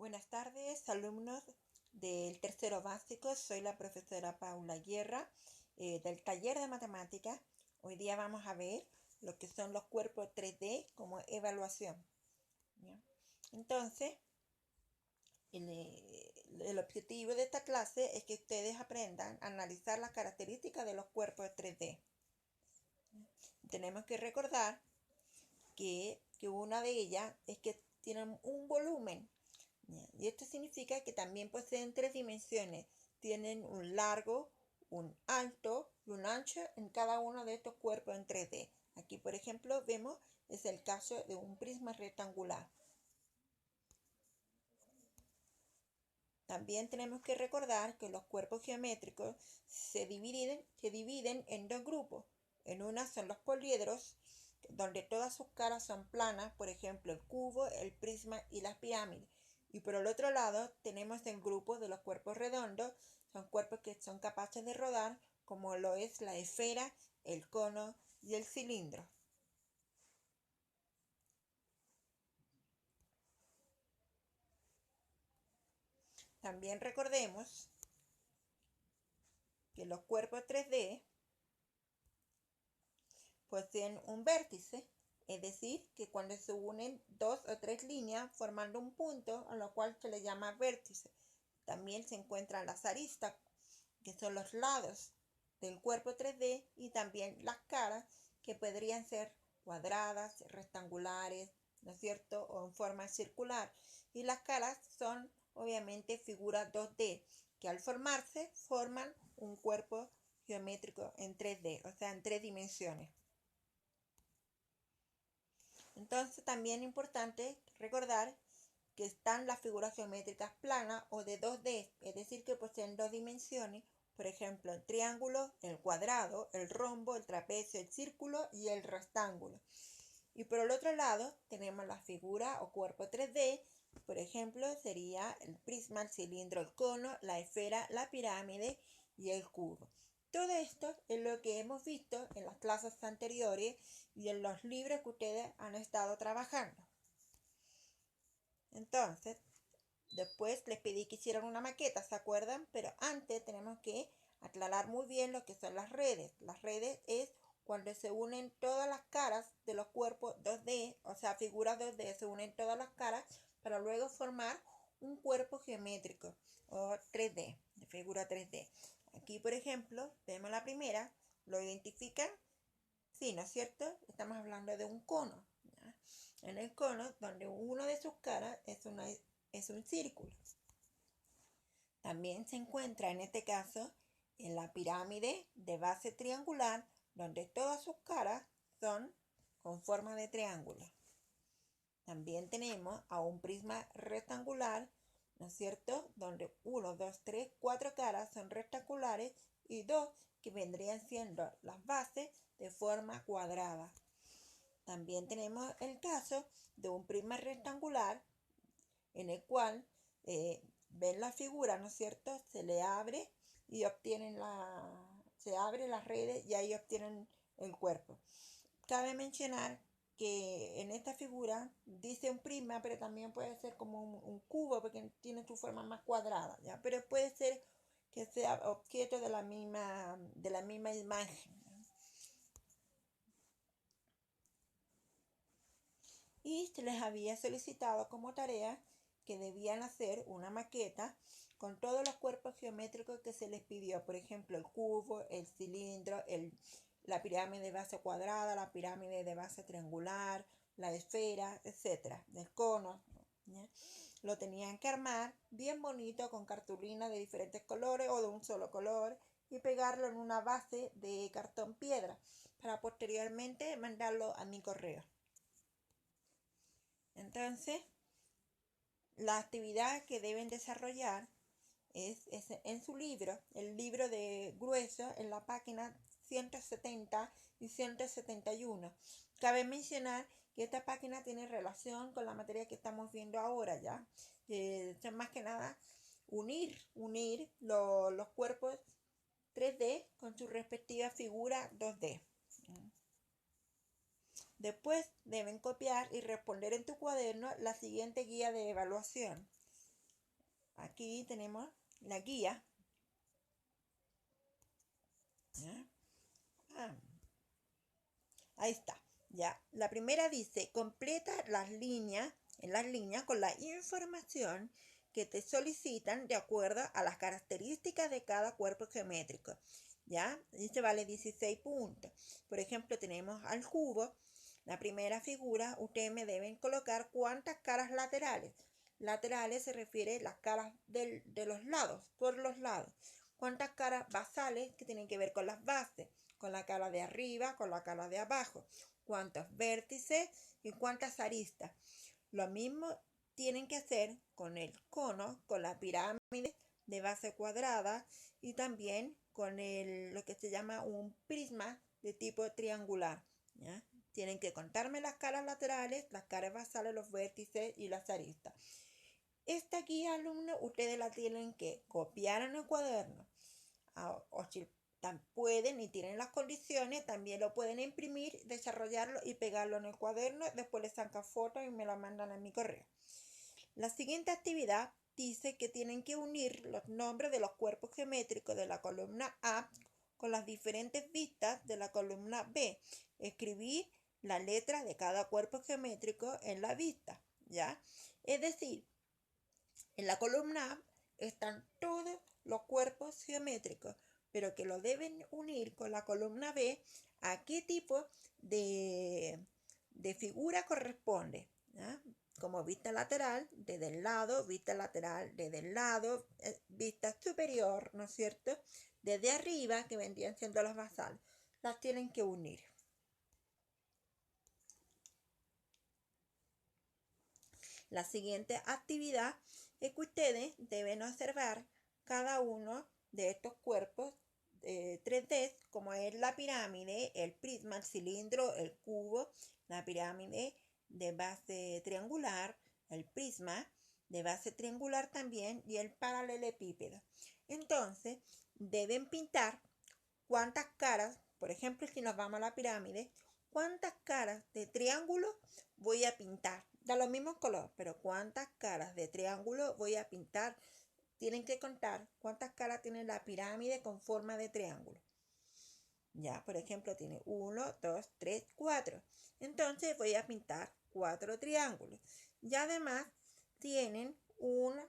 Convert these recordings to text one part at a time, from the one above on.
Buenas tardes, alumnos del tercero básico. Soy la profesora Paula Guerra del taller de matemáticas. Hoy día vamos a ver lo que son los cuerpos 3D como evaluación. ¿Ya? Entonces, el objetivo de esta clase es que ustedes aprendan a analizar las características de los cuerpos 3D. Tenemos que recordar que una de ellas es que tienen un volumen. Y esto significa que también poseen tres dimensiones. Tienen un largo, un alto y un ancho en cada uno de estos cuerpos en 3D. Aquí, por ejemplo, vemos es el caso de un prisma rectangular. También tenemos que recordar que los cuerpos geométricos se dividen en dos grupos. En una son los poliedros, donde todas sus caras son planas, por ejemplo, el cubo, el prisma y las pirámides. Y por el otro lado tenemos el grupo de los cuerpos redondos, son cuerpos que son capaces de rodar, como lo es la esfera, el cono y el cilindro. También recordemos que los cuerpos 3D poseen un vértice, es decir, que cuando se unen dos o tres líneas formando un punto, a lo cual se le llama vértice. También se encuentran las aristas, que son los lados del cuerpo 3D, y también las caras, que podrían ser cuadradas, rectangulares, ¿no es cierto?, o en forma circular. Y las caras son obviamente figuras 2D, que al formarse forman un cuerpo geométrico en 3D, o sea, en tres dimensiones. Entonces también es importante recordar que están las figuras geométricas planas o de 2D, es decir, que poseen dos dimensiones, por ejemplo, el triángulo, el cuadrado, el rombo, el trapecio, el círculo y el rectángulo. Y por el otro lado tenemos la figura o cuerpo 3D, por ejemplo, sería el prisma, el cilindro, el cono, la esfera, la pirámide y el cubo. Todo esto es lo que hemos visto en las clases anteriores y en los libros que ustedes han estado trabajando. Entonces, después les pedí que hicieran una maqueta, ¿se acuerdan? Pero antes tenemos que aclarar muy bien lo que son las redes. Las redes es cuando se unen todas las caras de los cuerpos 2D, o sea, figuras 2D, se unen todas las caras para luego formar un cuerpo geométrico o 3D, de figura 3D. Aquí, por ejemplo, vemos la primera, lo identifican, sí, ¿no es cierto? Estamos hablando de un cono, ¿ya? En el cono, donde una de sus caras es un círculo. También se encuentra en este caso en la pirámide de base triangular, donde todas sus caras son con forma de triángulo. También tenemos a un prisma rectangular, ¿no es cierto?, donde 1, 2, 3, 4 caras son rectangulares y 2 que vendrían siendo las bases de forma cuadrada. También tenemos el caso de un prisma rectangular en el cual ven la figura, ¿no es cierto? Se le abre y se abre las redes y ahí obtienen el cuerpo. Cabe mencionar que en esta figura dice un prisma, pero también puede ser como un cubo porque tiene su forma más cuadrada, ¿ya? Pero puede ser que sea objeto de la misma imagen. Y se les había solicitado como tarea que debían hacer una maqueta con todos los cuerpos geométricos que se les pidió, por ejemplo, el cubo, el cilindro, la pirámide de base cuadrada, la pirámide de base triangular, la esfera, etcétera, del cono, ¿ya? Lo tenían que armar bien bonito con cartulina de diferentes colores o de un solo color y pegarlo en una base de cartón piedra para posteriormente mandarlo a mi correo. Entonces, la actividad que deben desarrollar es en su libro, el libro de grueso, en la página 170 y 171. Cabe mencionar que esta página tiene relación con la materia que estamos viendo ahora, ¿ya? Más que nada, unir los cuerpos 3D con su respectiva figura 2D. Después deben copiar y responder en tu cuaderno la siguiente guía de evaluación. Aquí tenemos la guía. ¿Ya? Ahí está. Ya. La primera dice, completa en las líneas con la información que te solicitan de acuerdo a las características de cada cuerpo geométrico. ¿Ya? Este vale 16 puntos. Por ejemplo, tenemos al cubo. La primera figura, ustedes me deben colocar cuántas caras laterales. Laterales se refiere a las caras de los lados, por los lados. Cuántas caras basales, que tienen que ver con las bases, con la cara de arriba, con la cara de abajo. Cuántos vértices y cuántas aristas. Lo mismo tienen que hacer con el cono, con la pirámide de base cuadrada y también con lo que se llama un prisma de tipo triangular. ¿Ya? Tienen que contarme las caras laterales, las caras basales, los vértices y las aristas. Esta guía, alumnos, ustedes la tienen que copiar en el cuaderno. O si pueden y tienen las condiciones, también lo pueden imprimir, desarrollarlo y pegarlo en el cuaderno. Después le sacan fotos y me lo mandan a mi correo. La siguiente actividad dice que tienen que unir los nombres de los cuerpos geométricos de la columna A con las diferentes vistas de la columna B. Escribir la letra de cada cuerpo geométrico en la vista, ¿ya? Es decir, en la columna A están todos los cuerpos geométricos, pero que lo deben unir con la columna B a qué tipo de figura corresponde, ¿ya? Como vista lateral, desde el lado, vista lateral, desde el lado, vista superior, ¿no es cierto? Desde arriba, que vendrían siendo las basales, las tienen que unir. La siguiente actividad es que ustedes deben observar cada uno de estos cuerpos 3D, como es la pirámide, el prisma, el cilindro, el cubo, la pirámide de base triangular, el prisma de base triangular también y el paralelepípedo. Entonces, deben pintar cuántas caras, por ejemplo, si nos vamos a la pirámide, cuántas caras de triángulo voy a pintar. Da lo mismo color, pero cuántas caras de triángulo voy a pintar. Tienen que contar cuántas caras tiene la pirámide con forma de triángulo. Ya, por ejemplo, tiene 1, 2, 3, 4. Entonces voy a pintar 4 triángulos. Y además tienen un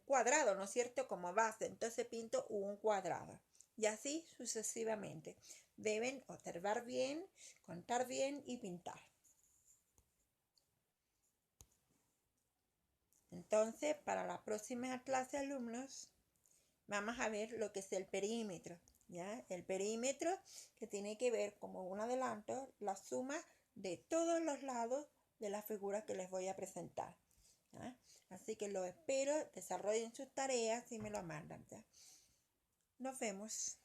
cuadrado, ¿no es cierto?, como base. Entonces pinto un cuadrado. Y así sucesivamente. Deben observar bien, contar bien y pintar. Entonces, para la próxima clase, alumnos, vamos a ver lo que es el perímetro. ¿Ya? El perímetro que tiene que ver, como un adelanto, la suma de todos los lados de la figura que les voy a presentar. ¿Ya? Así que lo espero, desarrollen sus tareas y me lo mandan. ¿Ya? Nos vemos.